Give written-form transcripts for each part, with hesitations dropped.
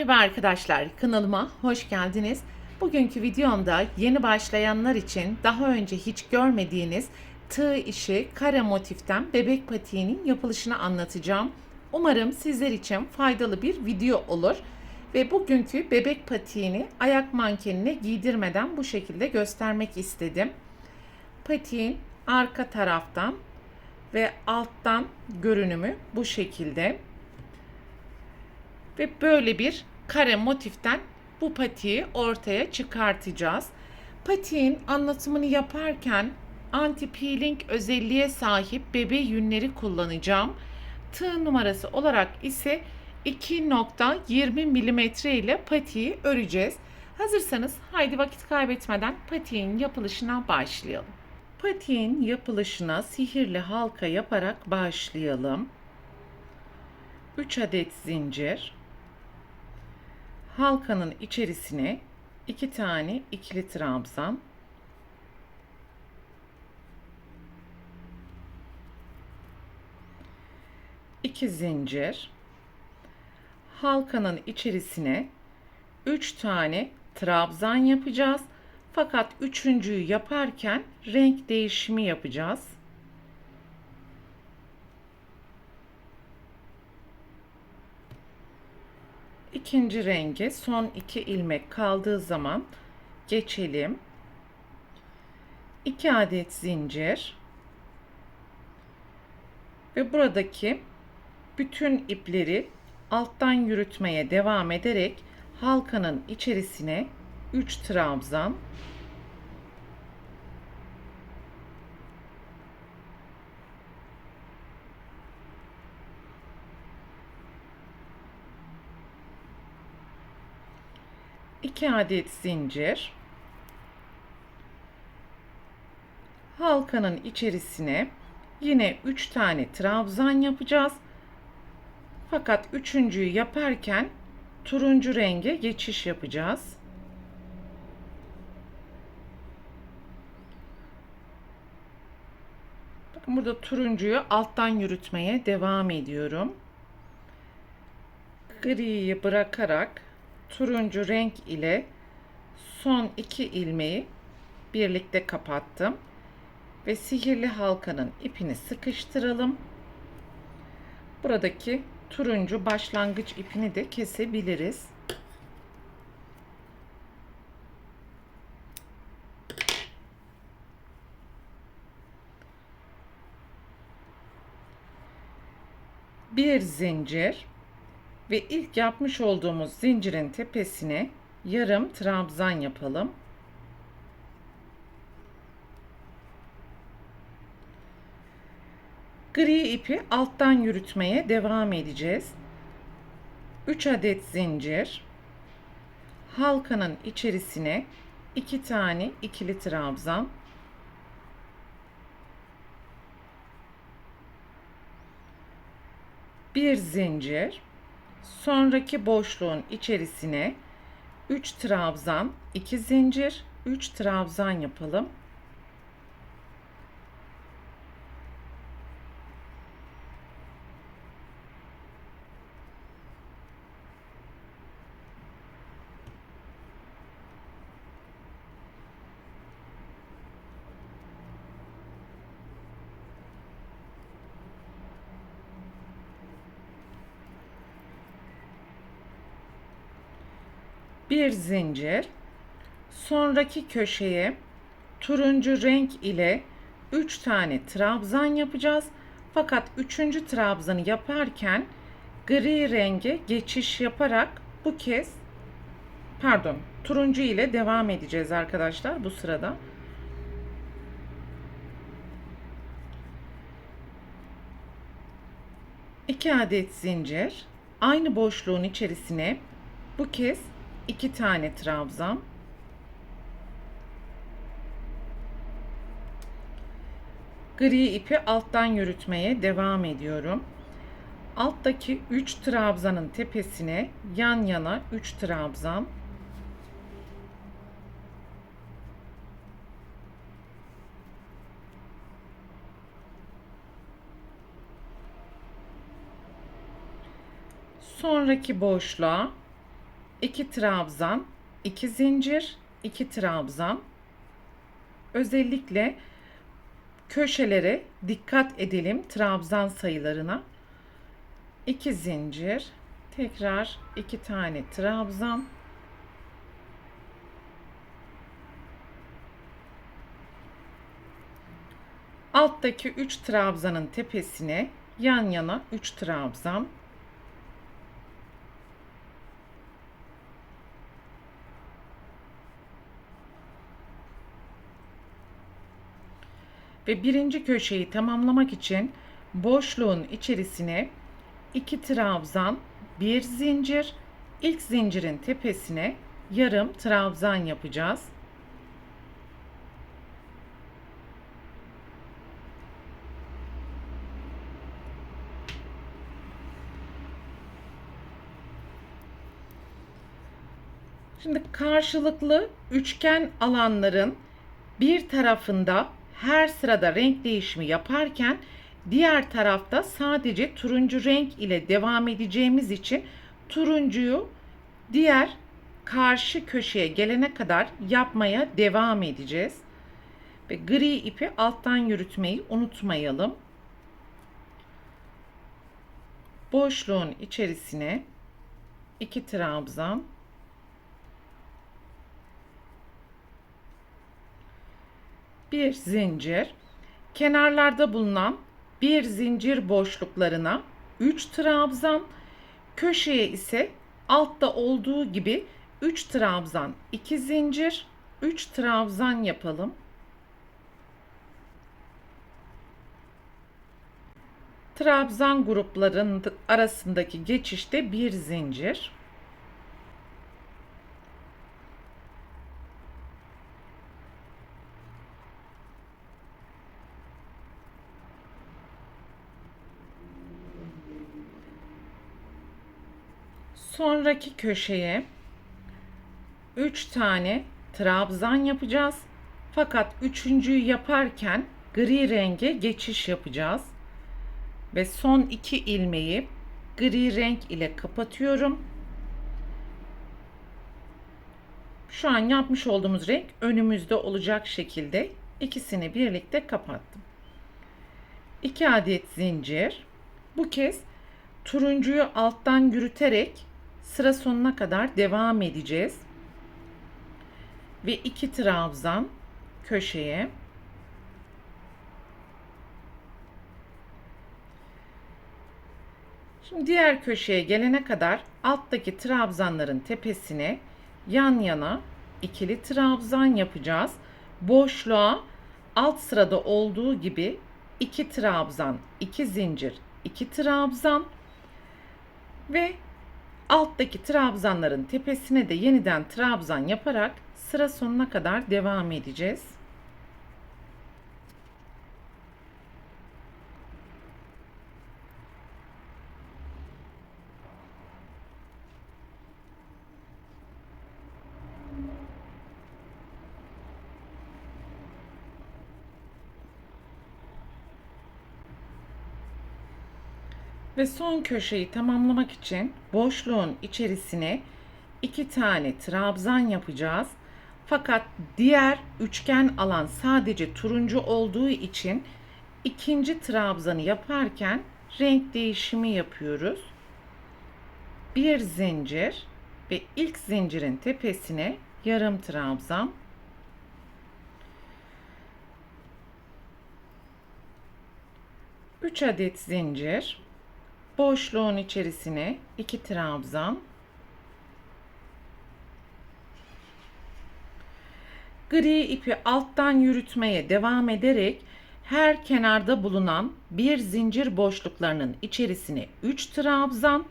Merhaba arkadaşlar, kanalıma hoş geldiniz. Bugünkü videomda yeni başlayanlar için daha önce hiç görmediğiniz tığ işi kare motiften bebek patiğinin yapılışını anlatacağım. Umarım sizler için faydalı bir video olur. Ve bugünkü bebek patiğini ayak mankenine giydirmeden bu şekilde göstermek istedim. Patiğin arka taraftan ve alttan görünümü bu şekilde. Ve böyle bir kare motiften bu patiği ortaya çıkartacağız. Patiğin anlatımını yaparken anti peeling özelliğe sahip bebe yünleri kullanacağım. Tığ numarası olarak ise 2.20 mm ile patiği öreceğiz. Hazırsanız haydi vakit kaybetmeden patiğin yapılışına başlayalım. Patiğin yapılışına sihirli halka yaparak başlayalım. 3 adet zincir. Halkanın içerisine 2 tane ikili trabzan, 2 zincir, halkanın içerisine 3 tane trabzan yapacağız. Fakat üçüncüyü yaparken renk değişimi yapacağız. İkinci renge son 2 ilmek kaldığı zaman geçelim. 2 adet zincir ve buradaki bütün ipleri alttan yürütmeye devam ederek halkanın içerisine 3 trabzan, 2 adet zincir, halkanın içerisine yine 3 tane trabzan yapacağız. Fakat üçüncüyü yaparken turuncu renge geçiş yapacağız. Bakın burada turuncuyu alttan yürütmeye devam ediyorum. Griyi bırakarak turuncu renk ile son 2 ilmeği birlikte kapattım ve sihirli halkanın ipini sıkıştıralım. Buradaki turuncu başlangıç ipini de kesebiliriz. Bir zincir ve ilk yapmış olduğumuz zincirin tepesine yarım trabzan yapalım. Gri ipi alttan yürütmeye devam edeceğiz. 3 adet zincir, halkanın içerisine 2 tane ikili trabzan, bir zincir, sonraki boşluğun içerisine 3 trabzan, 2 zincir, 3 trabzan yapalım. Bir zincir, sonraki köşeye turuncu renk ile 3 tane trabzan yapacağız. Fakat 3. trabzanı yaparken gri renge geçiş yaparak bu kez turuncu ile devam edeceğiz arkadaşlar bu sırada. İki adet zincir, aynı boşluğun içerisine bu kez 2 tane trabzan, gri ipi alttan yürütmeye devam ediyorum. Alttaki 3 trabzanın tepesine yan yana 3 trabzan, sonraki boşluğa 2 trabzan, 2 zincir, 2 trabzan. Özellikle köşelere dikkat edelim, trabzan sayılarına. 2 zincir, tekrar 2 tane trabzan. Alttaki 3 trabzanın tepesine yan yana 3 trabzan. Ve birinci köşeyi tamamlamak için boşluğun içerisine 2 trabzan, 1 zincir, ilk zincirin tepesine yarım trabzan yapacağız. Şimdi karşılıklı üçgen alanların bir tarafında her sırada renk değişimi yaparken diğer tarafta sadece turuncu renk ile devam edeceğimiz için turuncuyu diğer karşı köşeye gelene kadar yapmaya devam edeceğiz. Ve gri ipi alttan yürütmeyi unutmayalım. Boşluğun içerisine 2 trabzan, 1 zincir, kenarlarda bulunan bir zincir boşluklarına 3 trabzan, köşeye ise altta olduğu gibi 3 trabzan, 2 zincir, 3 trabzan yapalım. Trabzan gruplarının arasındaki geçişte bir zincir. Sonraki köşeye 3 tane trabzan yapacağız. Fakat üçüncüyü yaparken gri renge geçiş yapacağız. Ve son 2 ilmeği gri renk ile kapatıyorum. Şu an yapmış olduğumuz renk önümüzde olacak şekilde ikisini birlikte kapattım. 2 adet zincir. Bu kez turuncuyu alttan yürüterek sıra sonuna kadar devam edeceğiz. Ve 2 trabzan köşeye. Şimdi diğer köşeye gelene kadar alttaki trabzanların tepesine yan yana ikili trabzan yapacağız. Boşluğa alt sırada olduğu gibi 2 trabzan, 2 zincir, 2 trabzan ve alttaki trabzanların tepesine de yeniden trabzan yaparak sıra sonuna kadar devam edeceğiz. Ve son köşeyi tamamlamak için boşluğun içerisine 2 tane trabzan yapacağız. Fakat diğer üçgen alan sadece turuncu olduğu için ikinci trabzanı yaparken renk değişimi yapıyoruz. Bir zincir ve ilk zincirin tepesine yarım trabzan. Üç adet zincir. Boşluğun içerisine 2 trabzan. Gri ipi alttan yürütmeye devam ederek her kenarda bulunan bir zincir boşluklarının içerisine 3 trabzan.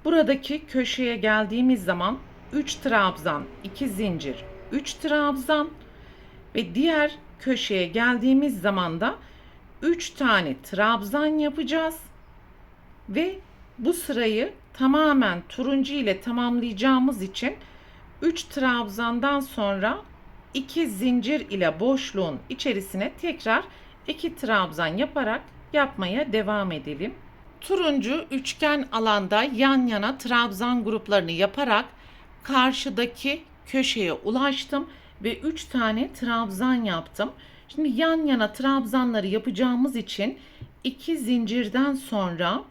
Buradaki köşeye geldiğimiz zaman 3 trabzan, 2 zincir, 3 trabzan ve diğer köşeye geldiğimiz zaman da 3 tane trabzan yapacağız. Ve bu sırayı tamamen turuncu ile tamamlayacağımız için 3 trabzandan sonra 2 zincir ile boşluğun içerisine tekrar 2 trabzan yaparak yapmaya devam edelim. Turuncu üçgen alanda yan yana trabzan gruplarını yaparak karşıdaki köşeye ulaştım ve 3 tane trabzan yaptım. Şimdi yan yana trabzanları yapacağımız için 2 zincirden sonra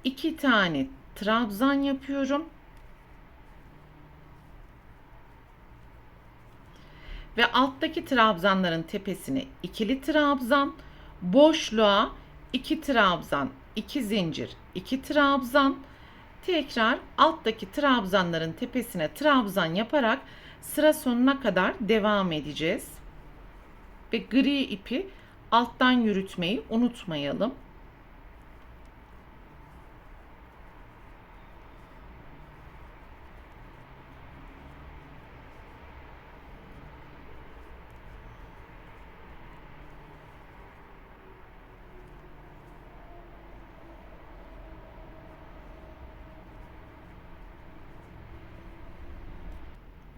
2 tane trabzan yapıyorum. Ve alttaki trabzanların tepesine ikili trabzan, boşluğa 2 trabzan, 2 zincir, 2 trabzan, tekrar alttaki trabzanların tepesine trabzan yaparak sıra sonuna kadar devam edeceğiz. Ve gri ipi alttan yürütmeyi unutmayalım.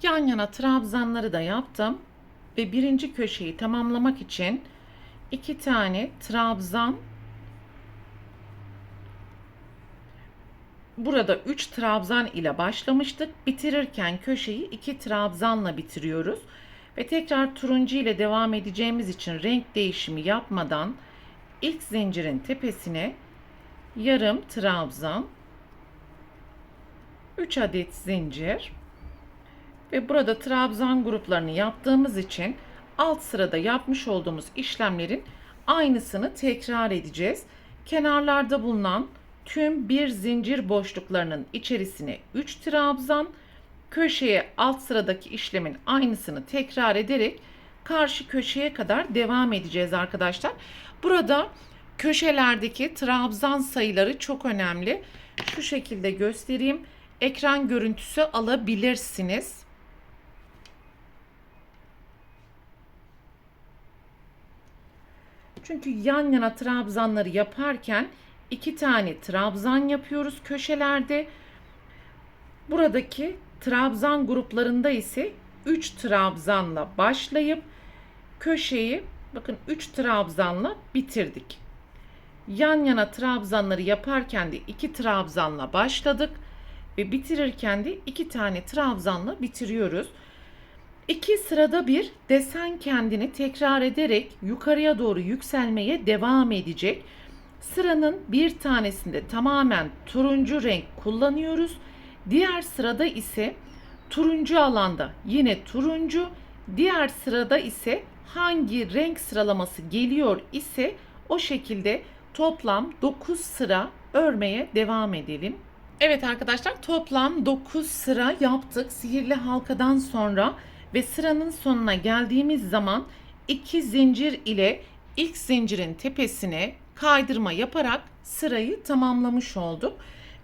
Yan yana trabzanları da yaptım ve birinci köşeyi tamamlamak için 2 tane trabzan, burada 3 trabzan ile başlamıştık. Bitirirken köşeyi 2 trabzanla bitiriyoruz. Ve tekrar turuncu ile devam edeceğimiz için renk değişimi yapmadan ilk zincirin tepesine yarım trabzan, 3 adet zincir ve burada trabzan gruplarını yaptığımız için alt sırada yapmış olduğumuz işlemlerin aynısını tekrar edeceğiz. Kenarlarda bulunan tüm bir zincir boşluklarının içerisine 3 trabzan, köşeye alt sıradaki işlemin aynısını tekrar ederek karşı köşeye kadar devam edeceğiz arkadaşlar. Burada köşelerdeki trabzan sayıları çok önemli. Şu şekilde göstereyim. Ekran görüntüsü alabilirsiniz. Çünkü yan yana trabzanları yaparken 2 tane trabzan yapıyoruz köşelerde. Buradaki trabzan gruplarında ise 3 trabzanla başlayıp köşeyi bakın 3 trabzanla bitirdik. Yan yana trabzanları yaparken de 2 trabzanla başladık ve bitirirken de 2 tane trabzanla bitiriyoruz. 2 sırada bir desen kendini tekrar ederek yukarıya doğru yükselmeye devam edecek. Sıranın bir tanesinde tamamen turuncu renk kullanıyoruz. Diğer sırada ise turuncu alanda yine turuncu, diğer sırada ise hangi renk sıralaması geliyor ise o şekilde toplam 9 sıra örmeye devam edelim. Evet arkadaşlar, toplam 9 sıra yaptık sihirli halkadan sonra ve sıranın sonuna geldiğimiz zaman 2 zincir ile ilk zincirin tepesine kaydırma yaparak sırayı tamamlamış olduk.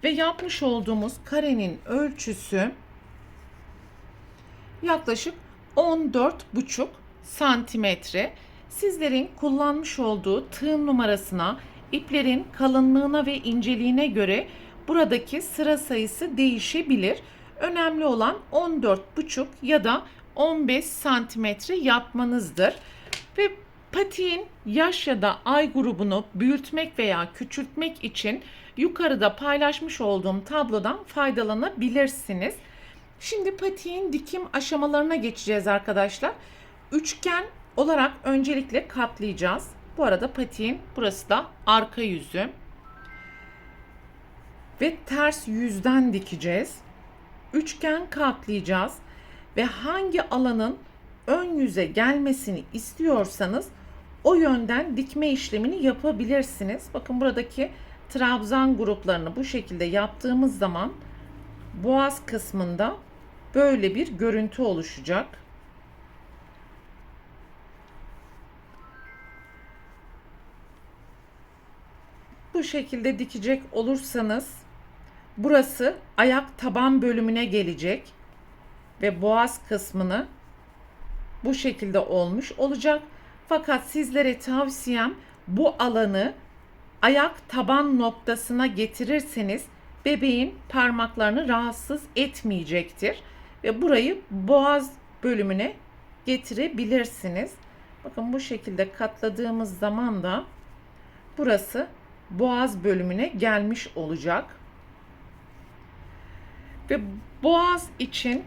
Ve yapmış olduğumuz karenin ölçüsü yaklaşık 14,5 santimetre. Sizlerin kullanmış olduğu tığ numarasına, iplerin kalınlığına ve inceliğine göre buradaki sıra sayısı değişebilir. Önemli olan 14,5 ya da 15 santimetre yapmanızdır. Ve patiğin yaş ya da ay grubunu büyütmek veya küçültmek için yukarıda paylaşmış olduğum tablodan faydalanabilirsiniz. Şimdi patiğin dikim aşamalarına geçeceğiz arkadaşlar. Üçgen olarak öncelikle katlayacağız. Bu arada patiğin burası da arka yüzü. Ve ters yüzden dikeceğiz. Üçgen katlayacağız. Ve hangi alanın ön yüze gelmesini istiyorsanız o yönden dikme işlemini yapabilirsiniz. Bakın buradaki trabzan gruplarını bu şekilde yaptığımız zaman boğaz kısmında böyle bir görüntü oluşacak. Bu şekilde dikecek olursanız burası ayak taban bölümüne gelecek ve boğaz kısmını bu şekilde olmuş olacak. Fakat sizlere tavsiyem bu alanı ayak taban noktasına getirirseniz bebeğin parmaklarını rahatsız etmeyecektir. Ve burayı boğaz bölümüne getirebilirsiniz. Bakın bu şekilde katladığımız zaman da burası boğaz bölümüne gelmiş olacak. Ve boğaz için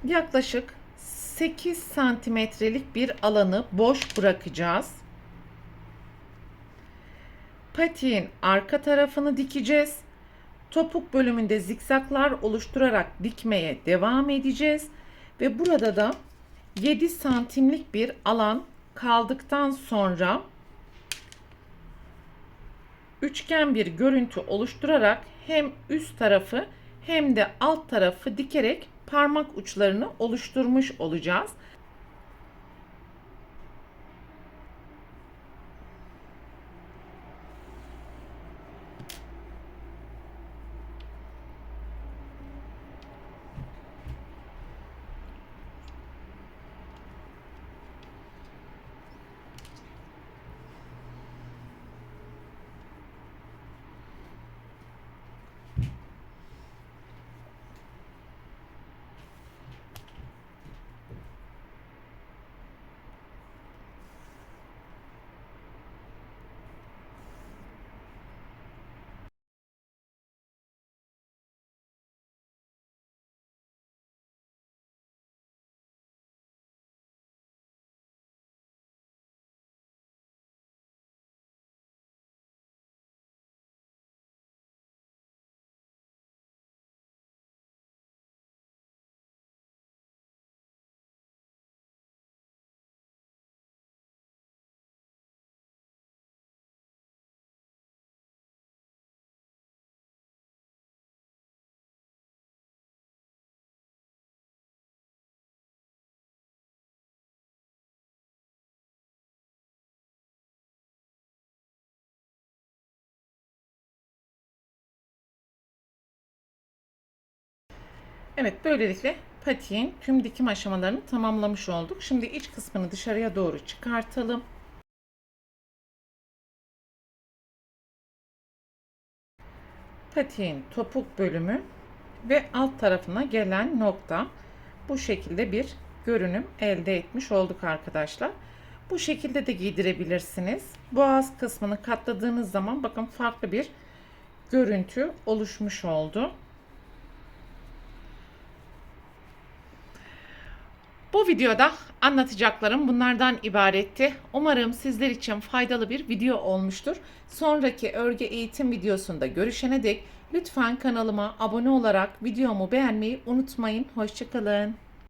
yaklaşık 8 santimetrelik bir alanı boş bırakacağız. Patiğin arka tarafını dikeceğiz. Topuk bölümünde zikzaklar oluşturarak dikmeye devam edeceğiz. Ve burada da 7 santimlik bir alan kaldıktan sonra üçgen bir görüntü oluşturarak hem üst tarafı hem de alt tarafı dikerek parmak uçlarını oluşturmuş olacağız. Evet, böylelikle patiğin tüm dikim aşamalarını tamamlamış olduk. Şimdi iç kısmını dışarıya doğru çıkartalım. Patiğin topuk bölümü ve alt tarafına gelen nokta, bu şekilde bir görünüm elde etmiş olduk arkadaşlar. Bu şekilde de giydirebilirsiniz. Boğaz kısmını katladığınız zaman bakın farklı bir görüntü oluşmuş oldu. Bu videoda anlatacaklarım bunlardan ibaretti. Umarım sizler için faydalı bir video olmuştur. Sonraki örgü eğitim videosunda görüşene dek lütfen kanalıma abone olarak videomu beğenmeyi unutmayın. Hoşça kalın.